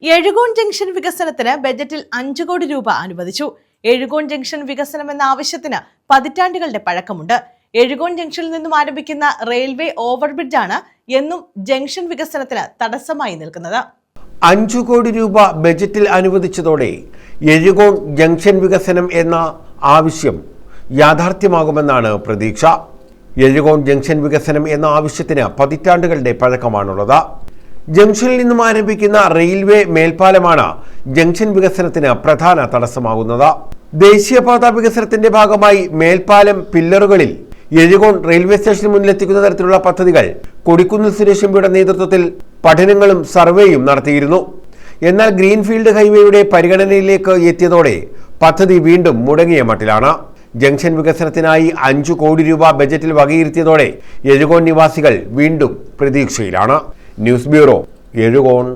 Ezhukone junction വികസനത്തിന് ബജറ്റിൽ 5 കോടി രൂപ അനുവദിച്ചു. എഴുകോൺ ജംഗ്ഷൻ വികസനം എന്ന ആവശ്യത്തിന് പതിറ്റാണ്ടുകളുടെ പഴക്കമുണ്ട്. എഴുകോൺ ജംഗ്ഷനിൽ നിന്നും ആരംഭിക്കുന്ന റെയിൽവേ ഓവർബ്രിഡ്ജാണ് എന്നും ജംഗ്ഷൻ വികസനത്തിന് തടസ്സമായി നിൽക്കുന്നത്. 5 കോടി രൂപ ബജറ്റിൽ അനുവദിച്ചതോടെ എഴുകോൺ ജംഗ്ഷൻ വികസനം എന്ന ആവശ്യം യാഥാർത്ഥ്യമാകുമെന്നാണ് പ്രതീക്ഷ. എഴുകോൺ ജംഗ്ഷൻ വികസനം എന്ന ആവശ്യത്തിന് പതിറ്റാണ്ടുകളുടെ പഴക്കമാണുള്ളത്. ജംഗ്ഷനിൽ നിന്നും ആരംഭിക്കുന്ന റെയിൽവേ മേൽപ്പാലമാണ് ജംഗ്ഷൻ വികസനത്തിന് പ്രധാന തടസ്സമാകുന്നത്. ദേശീയപാത വികസനത്തിന്റെ ഭാഗമായി മേൽപ്പാലം പില്ലറുകളിൽ എഴുകോൺ റെയിൽവേ സ്റ്റേഷന് മുന്നിലെത്തിക്കുന്ന തരത്തിലുള്ള പദ്ധതികൾ കൊടിക്കുന്നിൽ സുരേഷ് എംപിയുടെ നേതൃത്വത്തിൽ പഠനങ്ങളും സർവേയും നടത്തിയിരുന്നു. എന്നാൽ ഗ്രീൻഫീൽഡ് ഹൈവേയുടെ പരിഗണനയിലേക്ക് എത്തിയതോടെ പദ്ധതി വീണ്ടും മുടങ്ങിയ മട്ടിലാണ്. ജംഗ്ഷൻ വികസനത്തിനായി 5 കോടി രൂപ ബജറ്റിൽ വകയിരുത്തിയതോടെ എഴുകോൺ നിവാസികൾ വീണ്ടും പ്രതീക്ഷയിലാണ്. News bureau, Ezhukone.